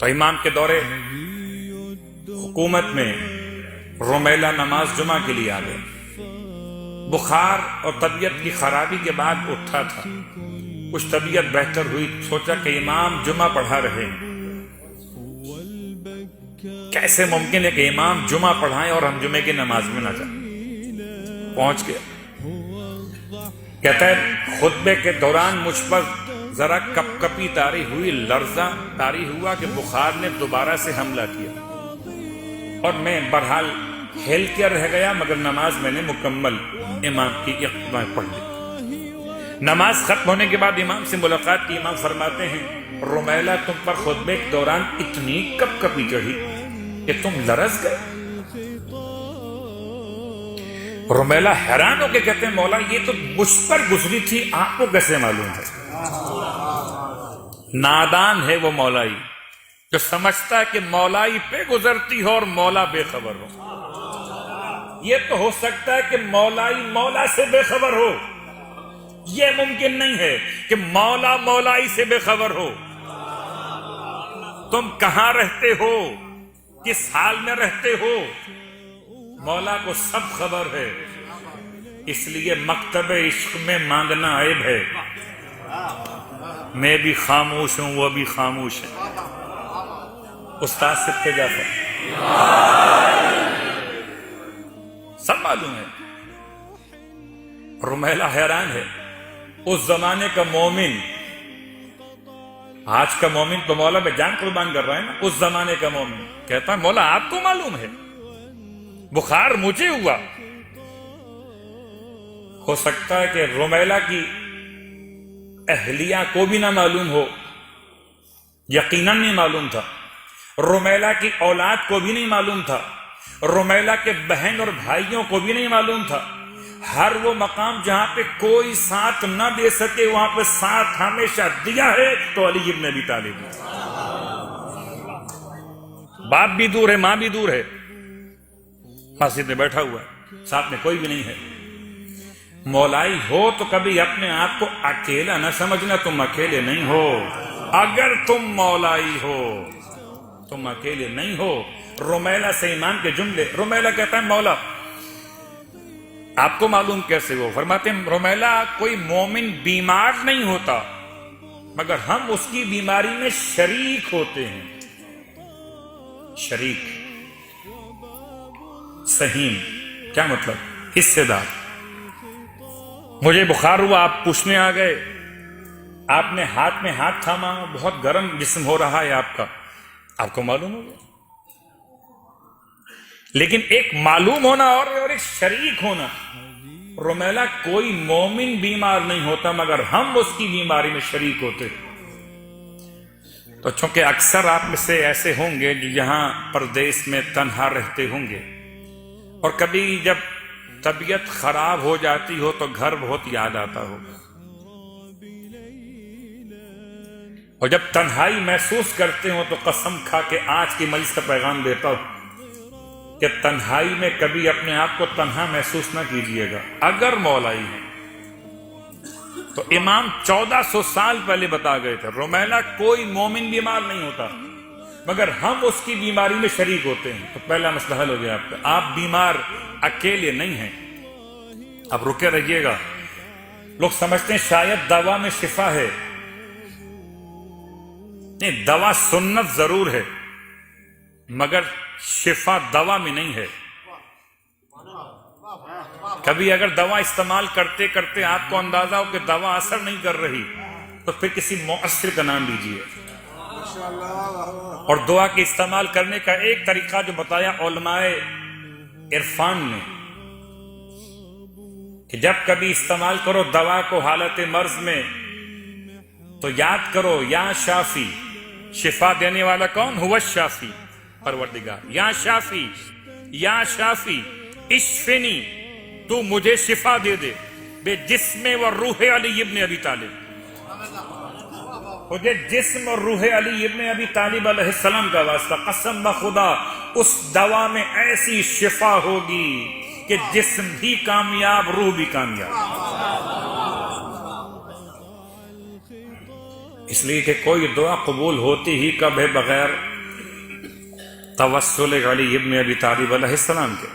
تو امام کے دورے حکومت میں رمیلہ نماز جمعہ کے لیے آ گئے. بخار اور طبیعت کی خرابی کے بعد اٹھا تھا. کچھ طبیعت بہتر ہوئی، سوچا کہ امام جمعہ پڑھا رہے ہیں، کیسے ممکن ہے کہ امام جمعہ پڑھائیں اور ہم جمعے کی نماز میں نہ جائیں. پہنچ گیا. کہتا ہے خطبے کے دوران مجھ پر ذرا کپ کپی طاری ہوئی، لرزہ طاری ہوا کہ بخار نے دوبارہ سے حملہ کیا، اور میں بہرحال ہل کے رہ گیا، مگر نماز میں نے مکمل امام کی اقتدا پڑھ لی. نماز ختم ہونے کے بعد امام سے ملاقات کی. امام فرماتے ہیں رمیلہ تم پر خطبے کے دوران اتنی کپ کپی چڑھی کہ تم لرز گئے. رمیلہ حیران ہو کے کہتے ہیں مولا یہ تو مجھ پر گزری تھی، آپ کو کیسے معلوم ہے؟ نادان ہے وہ مولائی جو سمجھتا ہے کہ مولائی پہ گزرتی ہو اور مولا بے خبر ہو. یہ تو ہو سکتا ہے کہ مولائی مولا سے بے خبر ہو، یہ ممکن نہیں ہے کہ مولا مولائی سے بے خبر ہو. تم کہاں رہتے ہو، کس حال میں رہتے ہو، مولا کو سب خبر ہے. اس لیے مکتب عشق میں مانگنا عیب ہے. میں بھی خاموش ہوں، وہ بھی خاموش ہے. استاد سکھتے جاتا سب معلوم ہے. رمیلہ حیران ہے. اس زمانے کا مومن، آج کا مومن تو مولا میں جان قربان کر رہا ہے نا، اس زمانے کا مومن کہتا ہے مولا آپ کو معلوم ہے، بخار مجھے ہوا. ہو سکتا ہے کہ رمیلہ کی اہلیہ کو بھی نہ معلوم ہو، یقیناً نہیں معلوم تھا. رمیلہ کی اولاد کو بھی نہیں معلوم تھا، رمیلہ کے بہن اور بھائیوں کو بھی نہیں معلوم تھا. ہر وہ مقام جہاں پہ کوئی ساتھ نہ دے سکے وہاں پہ ساتھ ہمیشہ دیا ہے تو علی ابن ابی طالب. باپ بھی دور ہے، ماں بھی دور ہے، مسجد میں بیٹھا ہوا ہے، ساتھ میں کوئی بھی نہیں ہے. مولائی ہو تو کبھی اپنے آپ کو اکیلا نہ سمجھنا، تم اکیلے نہیں ہو. اگر تم مولائی ہو تم اکیلے نہیں ہو. رمیلہ سے ایمان کے جملے. رمیلہ کہتا ہے مولا آپ کو معلوم کیسے ہو؟ فرماتے ہیں رمیلہ کوئی مومن بیمار نہیں ہوتا مگر ہم اس کی بیماری میں شریک ہوتے ہیں. شریک، سہیم، کیا مطلب؟ حصے دار. مجھے بخار ہوا، آپ پوچھنے آ گئے، آپ نے ہاتھ میں ہاتھ تھاما، بہت گرم جسم ہو رہا ہے آپ کا، آپ کو معلوم ہو گیا. لیکن ایک معلوم ہونا اور ایک شریک ہونا. رمیلہ کوئی مومن بیمار نہیں ہوتا مگر ہم اس کی بیماری میں شریک ہوتے. تو چونکہ اکثر آپ میں سے ایسے ہوں گے جو یہاں پردیس میں تنہا رہتے ہوں گے، اور کبھی جب طبیعت خراب ہو جاتی ہو تو گھر بہت یاد آتا ہوگا، اور جب تنہائی محسوس کرتے ہو تو قسم کھا کے آج کی مجلس کا پیغام دیتا ہوں کہ تنہائی میں کبھی اپنے آپ کو تنہا محسوس نہ کیجیے گا. اگر مولائی ہے تو امام 1400 سال پہلے بتا گئے تھے رمیلہ کوئی مومن بیمار نہیں ہوتا مگر ہم اس کی بیماری میں شریک ہوتے ہیں. تو پہلا مسئلہ حل ہو گیا آپ کا. آپ بیمار اکیلے نہیں ہیں. آپ رکے رہیے گا. لوگ سمجھتے ہیں شاید دوا میں شفا ہے. نہیں، دوا سنت ضرور ہے مگر شفا دوا میں نہیں ہے. کبھی اگر دوا استعمال کرتے کرتے آپ کو اندازہ ہو کہ دوا اثر نہیں کر رہی تو پھر کسی مؤثر کا نام لیجیے. اور دعا کے استعمال کرنے کا ایک طریقہ جو بتایا علماء عرفان نے کہ جب کبھی استعمال کرو دوا کو حالت مرض میں تو یاد کرو یا شافی، شفا دینے والا کون؟ ہوا الشافی، پروردگار. یا شافی، یا شافی اشفنی، تو مجھے شفا دے دے بے جسم و روح علی ابن ابی طالب. مجھے جسم اور روح علی ابن ابی طالب علیہ السلام کا واسطہ، قسم بخدا اس دوا میں ایسی شفا ہوگی کہ جسم بھی کامیاب، روح بھی کامیاب. اس لیے کہ کوئی دعا قبول ہوتی ہی کب ہے بغیر توسل علی ابن ابی طالب علیہ السلام کے